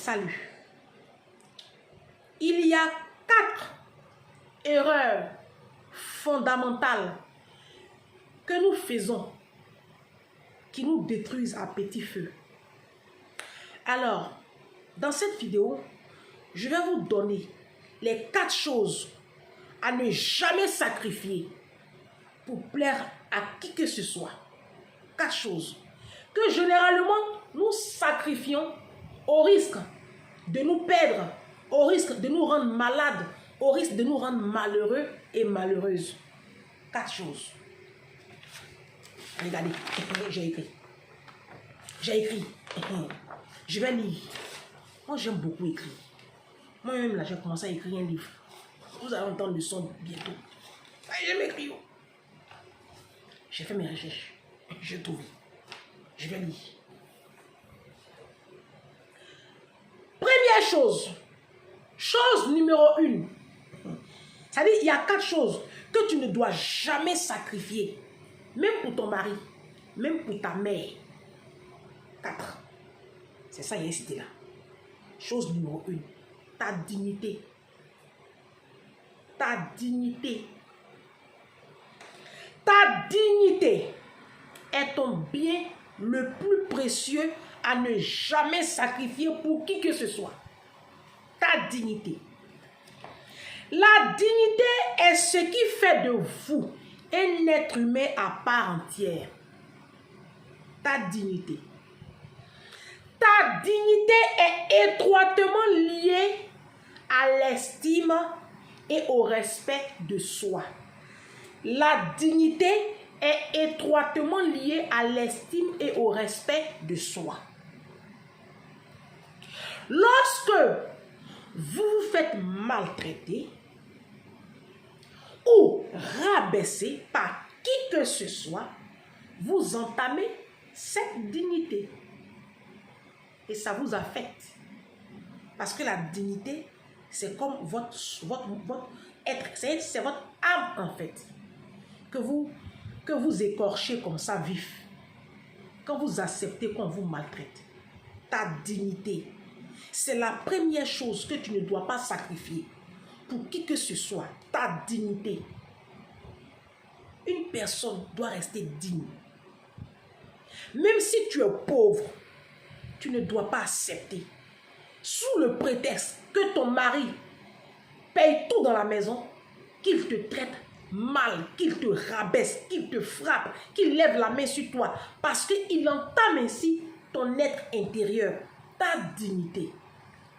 Salut. Il y a 4 erreurs fondamentales que nous faisons qui nous détruisent à petit feu. Alors, dans cette vidéo, je vais vous donner les 4 choses à ne jamais sacrifier pour plaire à qui que ce soit. 4 choses que généralement nous sacrifions au risque de nous perdre, au risque de nous rendre malades, au risque de nous rendre malheureux et malheureuses. 4 choses. Regardez, j'ai écrit. J'ai écrit. Je vais lire. Moi, j'aime beaucoup écrire. Moi-même, là, j'ai commencé à écrire un livre. Vous allez entendre le son bientôt. J'aime écrire. J'ai fait mes recherches. J'ai trouvé. Je vais lire. Première chose. Chose numéro 1. C'est-à-dire, il y a 4 choses que tu ne dois jamais sacrifier. Même pour ton mari. Même pour ta mère. 4. C'est ça, il y a cité là. Chose numéro 1. Ta dignité. Ta dignité. Ta dignité est ton bien le plus précieux à ne jamais sacrifier pour qui que ce soit. Ta dignité. La dignité est ce qui fait de vous un être humain à part entière. Ta dignité. Ta dignité est étroitement liée à l'estime et au respect de soi. La dignité est étroitement liée à l'estime et au respect de soi. Lorsque vous vous faites maltraiter ou rabaisser par qui que ce soit, vous entamez cette dignité. Et ça vous affecte. Parce que la dignité, c'est comme votre être, c'est votre âme en fait. Que vous écorchez comme ça vif. Quand vous acceptez qu'on vous maltraite. Ta dignité. C'est la première chose que tu ne dois pas sacrifier. Pour qui que ce soit. Ta dignité. Une personne doit rester digne. Même si tu es pauvre, tu ne dois pas accepter. Sous le prétexte que ton mari paye tout dans la maison, qu'il te traite mal, qu'il te rabaisse, qu'il te frappe, qu'il lève la main sur toi, parce qu'il entame ainsi ton être intérieur, ta dignité.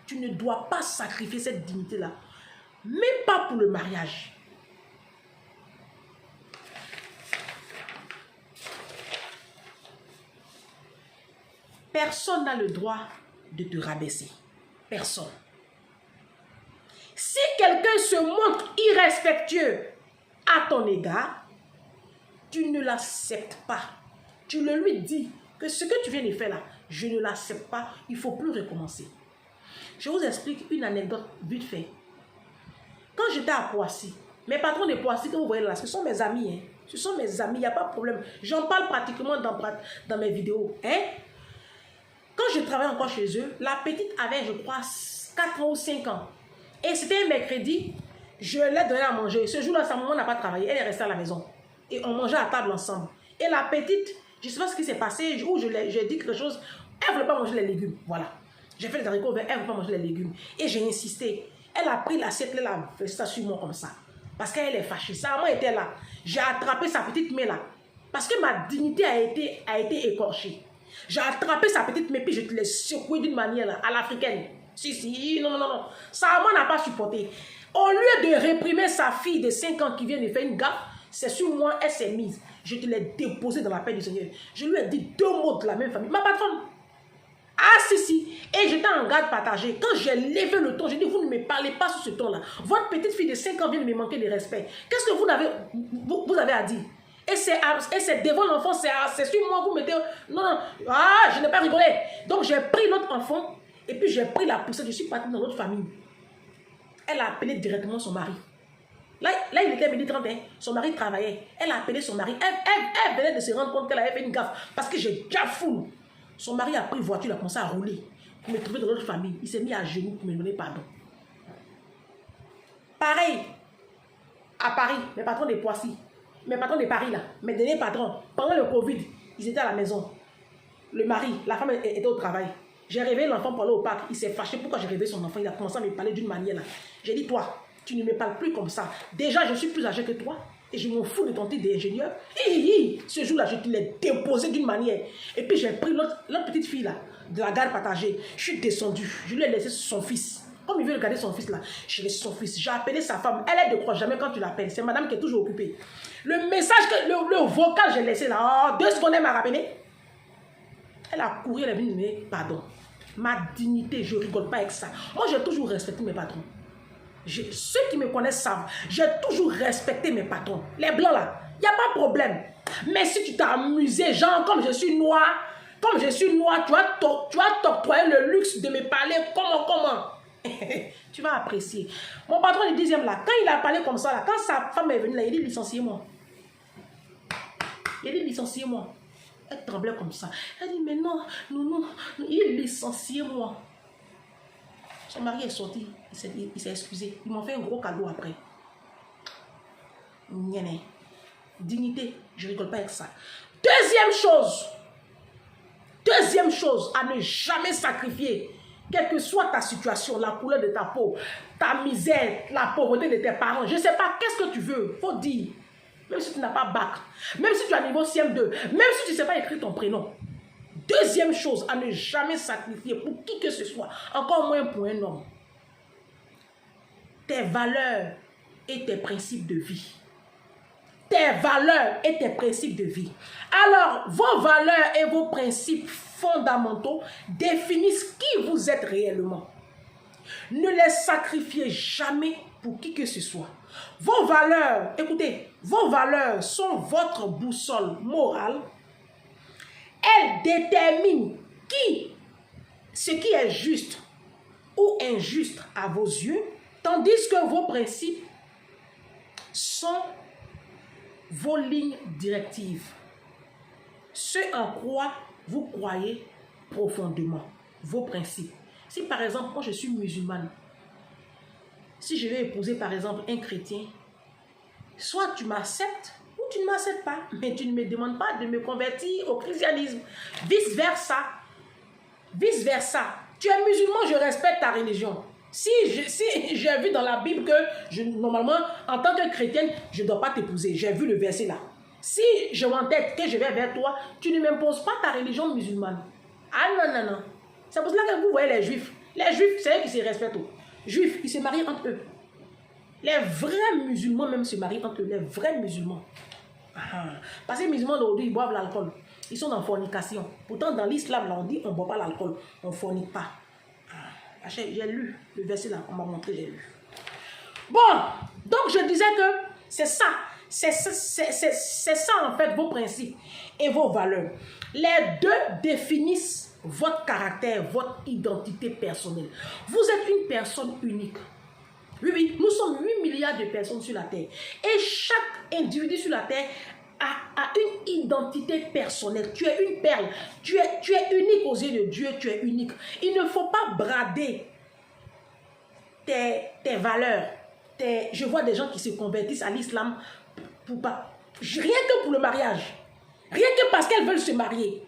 Tu ne dois pas sacrifier cette dignité-là, même pas pour le mariage. Personne n'a le droit de te rabaisser. Personne. Si quelqu'un se montre irrespectueux à ton égard, tu ne l'acceptes pas. Tu le lui dis que ce que tu viens de faire là, je ne l'accepte pas, il ne faut plus recommencer. Je vous explique une anecdote vite fait. Quand j'étais à Poissy, mes patrons de Poissy que vous voyez là, ce sont mes amis. Hein? Ce sont mes amis, il n'y a pas de problème. J'en parle pratiquement dans mes vidéos. Hein? Quand je travaillais encore chez eux, la petite avait, je crois, 4 ans ou 5 ans. Et c'était un mercredi, je l'ai donné à manger. Ce jour-là, sa maman n'a pas travaillé, elle est restée à la maison. Et on mangeait à table ensemble. Et la petite, je ne sais pas ce qui s'est passé, ou j'ai dit quelque chose, elle ne voulait pas manger les légumes. Voilà. J'ai fait les haricots verts, elle ne veut pas manger les légumes. Et j'ai insisté. Elle a pris l'assiette, elle a fait ça sur moi comme ça. Parce qu'elle est fâchée. Sa maman était là. J'ai attrapé sa petite main là. Parce que ma dignité a été écorchée. J'ai attrapé sa petite main, puis je te l'ai secouée d'une manière là, à l'africaine. Si, non. Sa maman n'a pas supporté. Au lieu de réprimer sa fille de 5 ans qui vient de faire une gaffe, c'est sur moi, elle s'est mise. Je te l'ai déposée dans la paix du Seigneur. Je lui ai dit 2 mots de la même famille. Ma patronne. Ah si. Et j'étais en garde partagée. Quand j'ai levé le ton, j'ai dit, vous ne me parlez pas sur ce ton-là. Votre petite fille de 5 ans vient de me manquer de respect. Qu'est-ce que vous avez à dire? Et c'est devant l'enfant, c'est sur moi, vous mettez... Non. Ah, je n'ai pas rigolé. Donc j'ai pris l'autre enfant, et puis j'ai pris la poussette, je suis partie dans l'autre famille. Elle a appelé directement son mari. Là il était midi 31, son mari travaillait. Elle a appelé son mari. Elle venait de se rendre compte qu'elle avait fait une gaffe. Parce que j'ai déjà fou. Son mari a pris une voiture, il a commencé à rouler. Pour me trouver dans notre famille. Il s'est mis à genoux pour me donner pardon. Pareil, à Paris, mes patrons de Poissy, mes patrons de Paris là, mes derniers patrons, pendant le Covid, ils étaient à la maison. Le mari, la femme était au travail. J'ai réveillé l'enfant pour aller au parc. Il s'est fâché pourquoi j'ai réveillé son enfant. Il a commencé à me parler d'une manière là. J'ai dit, toi, tu ne me parles plus comme ça. Déjà, je suis plus âgé que toi. Et je m'en fous de ton titre d'ingénieur. Ce jour-là, je te l'ai déposé d'une manière. Et puis, j'ai pris l'autre petite fille là, de la gare partagée. Je suis descendu. Je lui ai laissé son fils. Comme il veut regarder son fils là, j'ai laissé son fils. J'ai appelé sa femme. Elle est de croix jamais quand tu l'appelles. C'est madame qui est toujours occupée. Le message, le vocal, j'ai laissé là. Oh, 2 secondes, elle m'a rappelé. Elle a couru, elle est venue me dire pardon. Ma dignité, je ne rigole pas avec ça. Moi, j'ai toujours respecté mes patrons. Ceux qui me connaissent savent, j'ai toujours respecté mes patrons. Les blancs là, il n'y a pas de problème. Mais si tu t'es amusé, genre, comme je suis noir, tu vas t'octroyer le luxe de me parler comment. Tu vas apprécier. Mon patron du 10e là, quand il a parlé comme ça, là, quand sa femme est venue là, il dit licenciez-moi. Il dit licenciez-moi. Elle tremblait comme ça. Elle dit, mais non, il licenciez-moi. Son mari est sorti, il s'est excusé. Ils m'ont fait un gros cadeau après. Dignité, je ne rigole pas avec ça. Deuxième chose, à ne jamais sacrifier, quelle que soit ta situation, la couleur de ta peau, ta misère, la pauvreté de tes parents, je ne sais pas, qu'est-ce que tu veux, faut dire. Même si tu n'as pas bac, même si tu as niveau CM2, même si tu ne sais pas écrire ton prénom. Deuxième chose, à ne jamais sacrifier pour qui que ce soit, encore moins pour un homme. Tes valeurs et tes principes de vie. Tes valeurs et tes principes de vie. Alors, vos valeurs et vos principes fondamentaux définissent qui vous êtes réellement. Ne les sacrifiez jamais pour qui que ce soit. Vos valeurs, écoutez, vos valeurs sont votre boussole morale. Elles déterminent ce qui est juste ou injuste à vos yeux, tandis que vos principes sont vos lignes directives. Ce en quoi vous croyez profondément, vos principes. Si par exemple, moi je suis musulmane, si je vais épouser par exemple un chrétien, soit tu m'acceptes ou tu ne m'acceptes pas, mais tu ne me demandes pas de me convertir au christianisme. Vice versa. Vice versa. Tu es musulman, je respecte ta religion. Si j'ai vu dans la Bible que normalement, en tant que chrétienne, je ne dois pas t'épouser. J'ai vu le verset là. Si je m'entête que je vais vers toi, tu ne m'imposes pas ta religion musulmane. Ah non. C'est pour cela que vous voyez les juifs. Les juifs, c'est eux qui se respectent. Juifs, ils se marient entre eux. Les vrais musulmans même se marient entre eux. Les vrais musulmans. Parce que les musulmans d'aujourd'hui, ils boivent l'alcool. Ils sont en fornication. Pourtant, dans l'islam, là, on dit on ne boit pas l'alcool. On ne fornique pas. J'ai lu le verset là, on m'a montré, j'ai lu. Bon, donc je disais que c'est ça. C'est ça en fait vos principes et vos valeurs. Les deux définissent votre caractère, votre identité personnelle. Vous êtes une personne unique. Oui, nous sommes 8 milliards de personnes sur la Terre. Et chaque individu sur la Terre a une identité personnelle. Tu es une perle. Tu es unique aux yeux de Dieu. Tu es unique. Il ne faut pas brader tes valeurs. Je vois des gens qui se convertissent à l'islam rien que pour le mariage. Rien que parce qu'elles veulent se marier.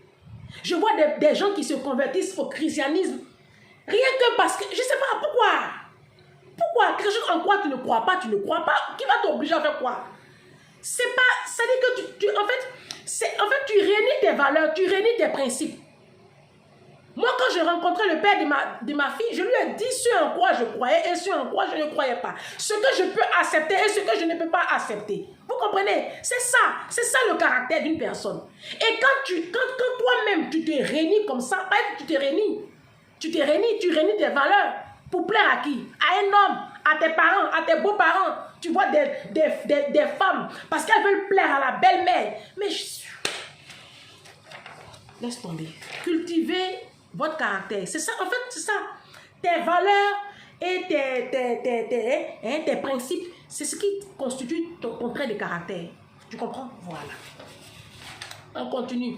Je vois des gens qui se convertissent au christianisme. Rien que parce que... Je ne sais pas pourquoi. Pourquoi? Quelque chose en quoi tu ne crois pas, tu ne crois pas. Qui va t'obliger à faire quoi? C'est pas... Ça dit que en fait, tu réunis tes valeurs, tu réunis tes principes. Moi, quand je rencontrais le père de ma fille, je lui ai dit ce en quoi je croyais et ce en quoi je ne croyais pas. Ce que je peux accepter et ce que je ne peux pas accepter. Vous comprenez? C'est ça le caractère d'une personne. Et quand toi-même, tu te réunis comme ça, tu réunis tes valeurs pour plaire à qui? À un homme, à tes parents, à tes beaux-parents. Tu vois des femmes, parce qu'elles veulent plaire à la belle-mère. Mais laisse tomber. Cultivez votre caractère. C'est ça, en fait, c'est ça. Tes valeurs et tes principes, c'est ce qui constitue ton trait de caractère. Tu comprends? Voilà. On continue.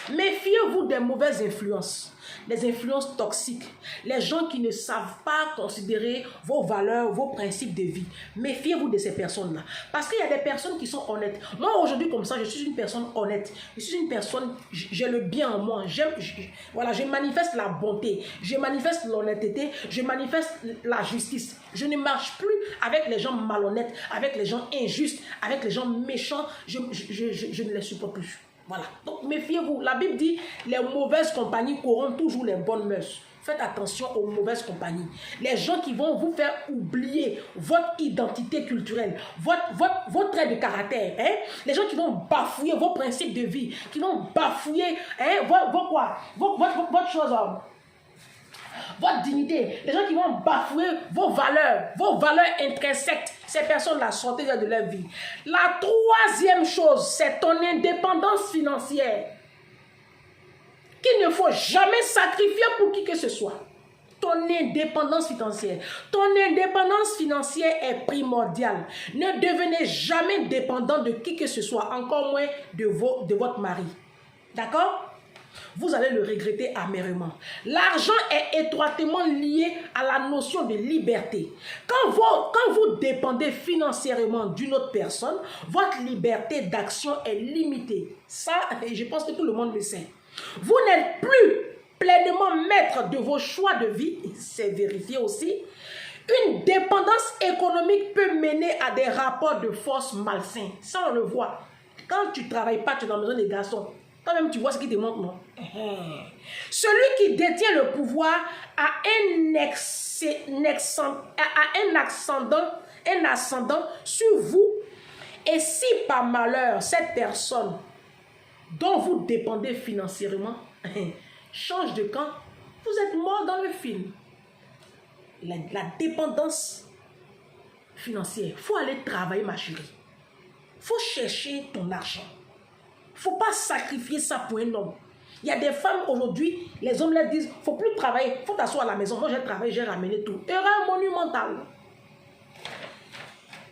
Méfiez-vous des mauvaises influences, des influences toxiques, les gens qui ne savent pas considérer vos valeurs, vos principes de vie. Méfiez-vous de ces personnes-là. Parce qu'il y a des personnes qui sont honnêtes. Moi, aujourd'hui, comme ça, je suis une personne honnête. Je suis une personne, j'ai le bien en moi. Voilà, je manifeste la bonté, je manifeste l'honnêteté, je manifeste la justice. Je ne marche plus avec les gens malhonnêtes, avec les gens injustes, avec les gens méchants. Je ne les supporte plus. Voilà. Donc, méfiez-vous. La Bible dit, les mauvaises compagnies corrompent toujours les bonnes mœurs. Faites attention aux mauvaises compagnies. Les gens qui vont vous faire oublier votre identité culturelle, votre trait de caractère. Hein? Les gens qui vont bafouiller vos principes de vie, qui vont bafouiller votre chose, votre dignité. Les gens qui vont bafouer vos valeurs intrinsèques. Ces personnes-là, sortez de leur vie. La troisième chose, c'est ton indépendance financière. Qu'il ne faut jamais sacrifier pour qui que ce soit. Ton indépendance financière. Ton indépendance financière est primordiale. Ne devenez jamais dépendant de qui que ce soit, encore moins de votre mari. D'accord? Vous allez le regretter amèrement. L'argent est étroitement lié à la notion de liberté. Quand vous dépendez financièrement d'une autre personne, votre liberté d'action est limitée. Ça, je pense que tout le monde le sait. Vous n'êtes plus pleinement maître de vos choix de vie, c'est vérifié aussi. Une dépendance économique peut mener à des rapports de force malsains. Ça, on le voit. Quand tu ne travailles pas, tu es dans la maison des garçons. Quand même, tu vois ce qui te montre, non? Celui qui détient le pouvoir a un ascendant sur vous. Et si par malheur, cette personne dont vous dépendez financièrement change de camp, vous êtes mort dans le film. La dépendance financière, il faut aller travailler, ma chérie. Il faut chercher ton argent. Il ne faut pas sacrifier ça pour un homme. Il y a des femmes aujourd'hui, les hommes leur disent, il ne faut plus travailler, il faut t'asseoir à la maison. Moi, j'ai travaillé, j'ai ramené tout. Erreur monumentale.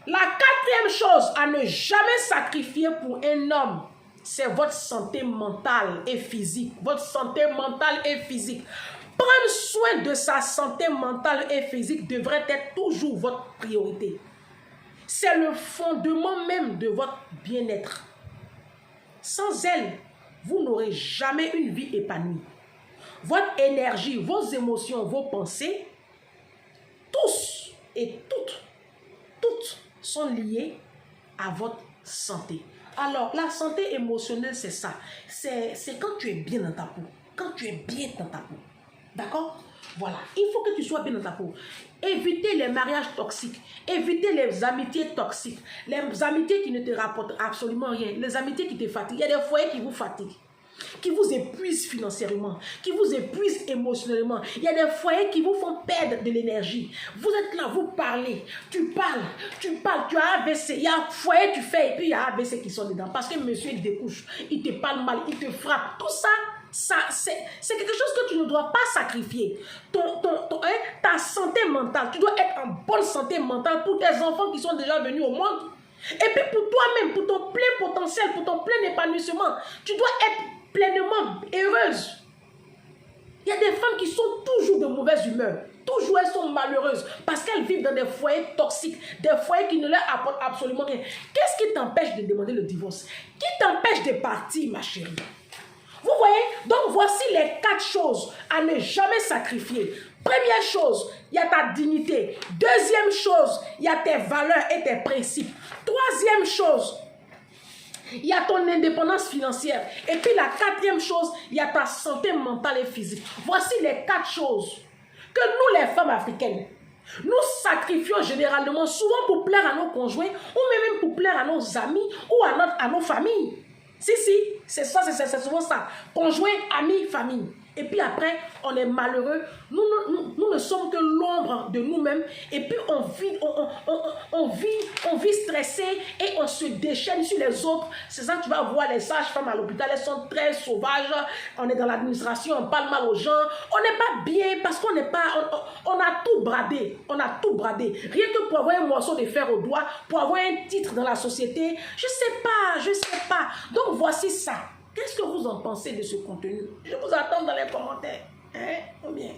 La quatrième chose à ne jamais sacrifier pour un homme, c'est votre santé mentale et physique. Votre santé mentale et physique. Prendre soin de sa santé mentale et physique devrait être toujours votre priorité. C'est le fondement même de votre bien-être. Sans elle, vous n'aurez jamais une vie épanouie. Votre énergie, vos émotions, vos pensées, tous et toutes sont liées à votre santé. Alors, la santé émotionnelle, c'est ça. C'est quand tu es bien dans ta peau. Quand tu es bien dans ta peau. D'accord? Voilà. Il faut que tu sois bien dans ta peau. Évitez les mariages toxiques. Évitez les amitiés toxiques. Les amitiés qui ne te rapportent absolument rien. Les amitiés qui te fatiguent. Il y a des foyers qui vous fatiguent, qui vous épuisent financièrement, qui vous épuisent émotionnellement. Il y a des foyers qui vous font perdre de l'énergie. Vous êtes là, vous parlez, tu parles, tu as AVC. Il y a un foyer, tu fais, et puis il y a AVC qui sont dedans. Parce que monsieur, il découche, il te parle mal, il te frappe. Tout ça, c'est quelque chose que tu ne dois pas sacrifier. Ta santé mentale, tu dois être en bonne santé mentale pour tes enfants qui sont déjà venus au monde. Et puis pour toi-même, pour ton plein potentiel, pour ton plein épanouissement, tu dois être pleinement heureuse. Il y a des femmes qui sont toujours de mauvaise humeur. Toujours elles sont malheureuses parce qu'elles vivent dans des foyers toxiques, des foyers qui ne leur apportent absolument rien. Qu'est-ce qui t'empêche de demander le divorce? Qui t'empêche de partir, ma chérie? Vous voyez? Donc voici les 4 choses à ne jamais sacrifier. Première chose, il y a ta dignité. Deuxième chose, il y a tes valeurs et tes principes. Troisième chose, il y a ton indépendance financière. Et puis la 4e chose, il y a ta santé mentale et physique. Voici les 4 choses que nous, les femmes africaines, nous sacrifions généralement, souvent pour plaire à nos conjoints, ou même pour plaire à nos amis, ou à nos familles. Si, c'est ça, c'est souvent ça. Conjoint, amis, famille. Et puis après, on est malheureux. Nous ne sommes que l'ombre de nous-mêmes. Et puis on vit stressé et on se déchaîne sur les autres. C'est ça que tu vas voir les sages-femmes à l'hôpital. Elles sont très sauvages. On est dans l'administration, on parle mal aux gens. On n'est pas bien parce qu'on n'est pas... On a tout bradé. On a tout bradé. Rien que pour avoir un morceau de fer au doigt, pour avoir un titre dans la société. Je sais pas. Donc voici ça. Qu'est-ce que vous en pensez de ce contenu? Je vous attends dans les commentaires. Hein? Ou bien